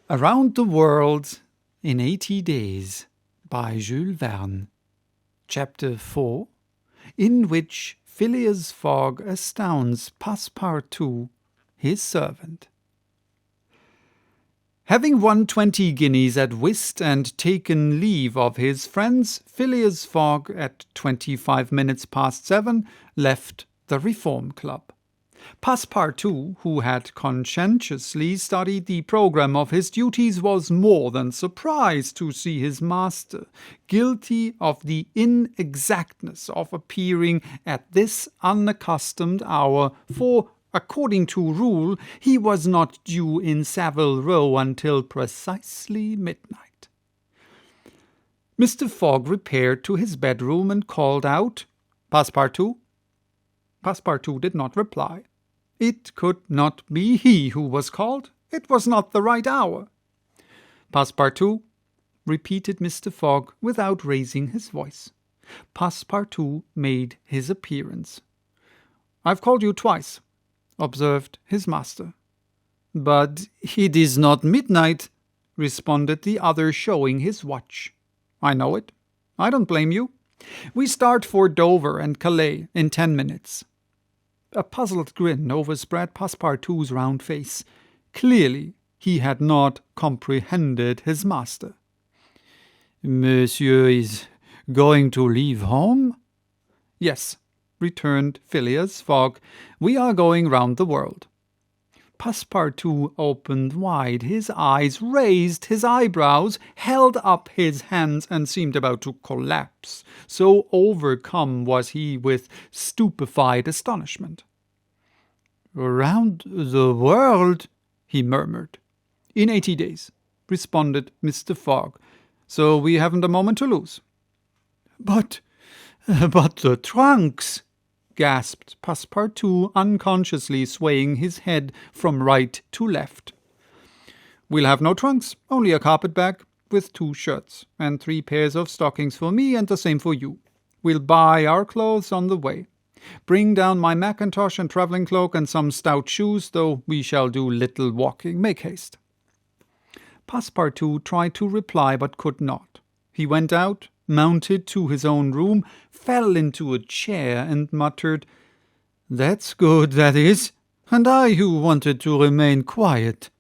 Around the World in 80 Days by Jules Verne. Chapter 4, in which Phileas Fogg astounds Passepartout, his servant. Having won 20 guineas at whist and taken leave of his friends, Phileas Fogg, at 25 minutes past 7, left the Reform Club. Passepartout, who had conscientiously studied the programme of his duties, was more than surprised to see his master guilty of the inexactness of appearing at this unaccustomed hour, for, according to rule, he was not due in Savile Row until precisely midnight. Mr. Fogg repaired to his bedroom and called out, "Passepartout?" Passepartout did not reply. It could not be he who was called. It was not the right hour. "Passepartout," repeated Mr. Fogg without raising his voice. Passepartout made his appearance. "I've called you twice," observed his master. "But it is not midnight," responded the other, showing his watch. "I know it. I don't blame you. We start for Dover and Calais in 10 minutes. A puzzled grin overspread Passepartout's round face. Clearly, he had not comprehended his master. "Monsieur is going to leave home?" "Yes," returned Phileas Fogg. "We are going round the world." Passepartout opened wide his eyes, raised his eyebrows, held up his hands, and seemed about to collapse, so overcome was he with stupefied astonishment. "Around the world?" he murmured. "In 80 days," responded Mr. Fogg, "so we haven't a moment to lose." But the trunks!" gasped Passepartout, unconsciously swaying his head from right to left. "We'll have no trunks, only a carpet-bag with 2 shirts, and 3 pairs of stockings for me, and the same for you. We'll buy our clothes on the way. Bring down my mackintosh and travelling cloak and some stout shoes, though we shall do little walking. Make haste." Passepartout tried to reply, but could not. He went out, mounted to his own room, fell into a chair, and muttered, "That's good, that is, and I who wanted to remain quiet."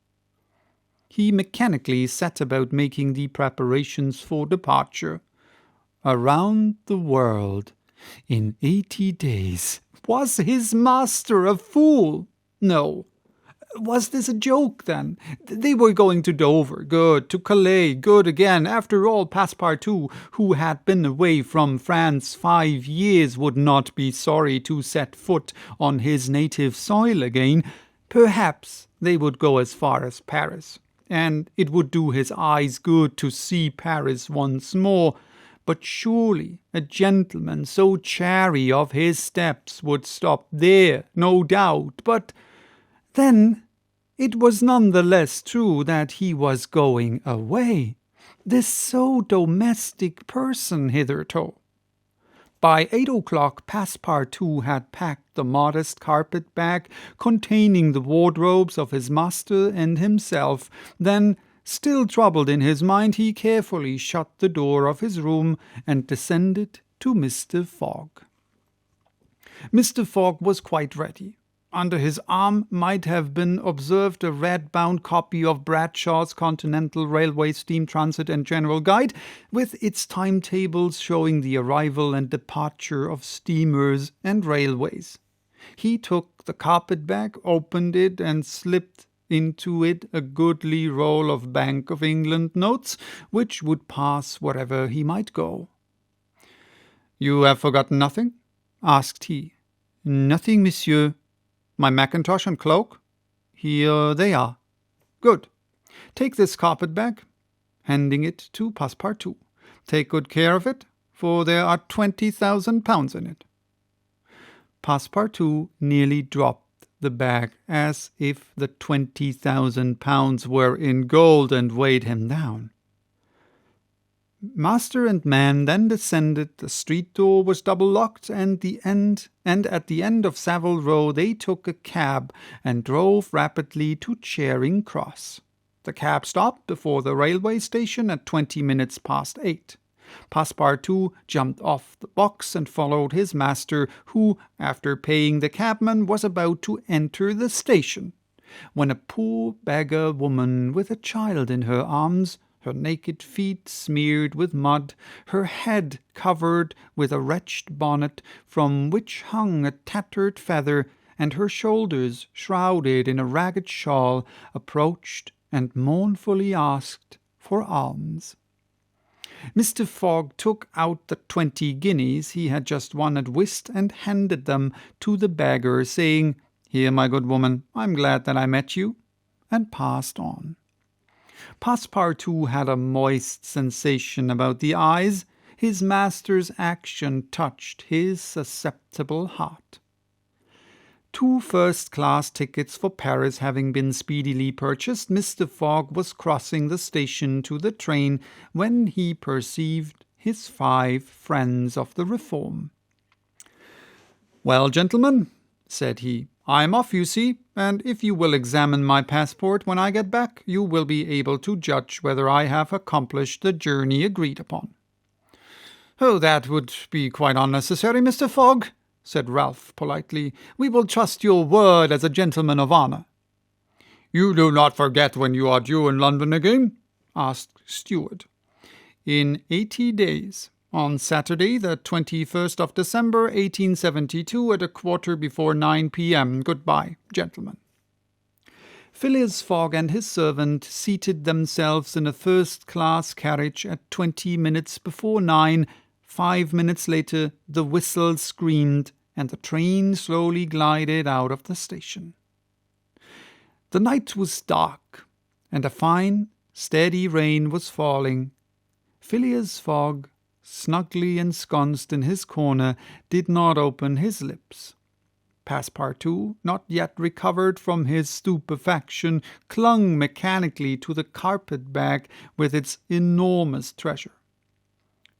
He mechanically set about making the preparations for departure. Around the world in 80 days. Was his master a fool? No. Was this a joke, then? They were going to Dover, good, to Calais, good again. After all, Passepartout, who had been away from France 5 years, would not be sorry to set foot on his native soil again. Perhaps they would go as far as Paris, and it would do his eyes good to see Paris once more. But surely a gentleman so chary of his steps would stop there, no doubt. But then it was none the less true that he was going away, this so domestic person hitherto. By 8 o'clock Passepartout had packed the modest carpet-bag containing the wardrobes of his master and himself. Then, still troubled in his mind, he carefully shut the door of his room and descended to Mr. Fogg. Mr. Fogg was quite ready. Under his arm might have been observed a red-bound copy of Bradshaw's Continental Railway Steam Transit and General Guide, with its timetables showing the arrival and departure of steamers and railways. He took the carpet-bag, opened it, and slipped into it a goodly roll of Bank of England notes, which would pass wherever he might go. "You have forgotten nothing?" asked he. "Nothing, monsieur." "My mackintosh and cloak?" "Here they are." "Good. Take this carpet-bag," handing it to Passepartout. "Take good care of it, for there are 20,000 pounds in it." Passepartout nearly dropped the bag, as if the 20,000 pounds were in gold and weighed him down. Master and man then descended. The street door was double-locked, and at the end of Savile Row they took a cab and drove rapidly to Charing Cross. The cab stopped before the railway station at 20 minutes past 8. Passepartout jumped off the box and followed his master, who, after paying the cabman, was about to enter the station, when a poor beggar woman with a child in her arms, her naked feet smeared with mud, her head covered with a wretched bonnet from which hung a tattered feather, and her shoulders shrouded in a ragged shawl, approached and mournfully asked for alms. Mr. Fogg took out the 20 guineas he had just won at whist and handed them to the beggar, saying, "Here, my good woman, I'm glad that I met you," and passed on. Passepartout had a moist sensation about the eyes. His master's action touched his susceptible heart. 2 first-class tickets for Paris having been speedily purchased, Mr. Fogg was crossing the station to the train when he perceived his 5 friends of the Reform. "Well, gentlemen," said he, "I'm off, you see, and if you will examine my passport when I get back, you will be able to judge whether I have accomplished the journey agreed upon." "Oh, that would be quite unnecessary, Mr. Fogg," said Ralph politely. "We will trust your word as a gentleman of honour." "You do not forget when you are due in London again?" asked Stewart. "In 80 days, on Saturday, the 21st of December, 1872, at 9:15 p.m. Goodbye, gentlemen." Phileas Fogg and his servant seated themselves in a first-class carriage at 20 minutes before 9. 5 minutes later, the whistle screamed, and the train slowly glided out of the station. The night was dark, and a fine, steady rain was falling. Phileas Fogg, snugly ensconced in his corner, did not open his lips. Passepartout, not yet recovered from his stupefaction, clung mechanically to the carpet-bag with its enormous treasure.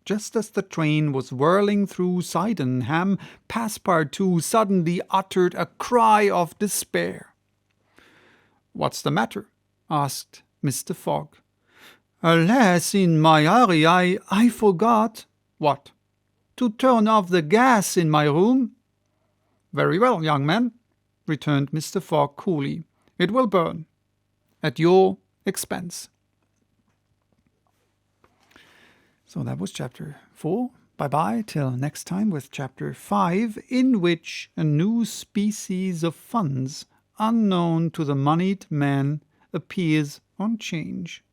Just as the train was whirling through Sydenham, Passepartout suddenly uttered a cry of despair. "What's the matter?" asked Mr. Fogg. "Alas, in my hurry, I forgot." "What?" "To turn off the gas in my room." "Very well, young man," returned Mr. Fogg coolly. "It will burn, at your expense." So that was chapter 4. Bye-bye till next time with chapter 5, in which a new species of funds, unknown to the moneyed man, appears on 'Change.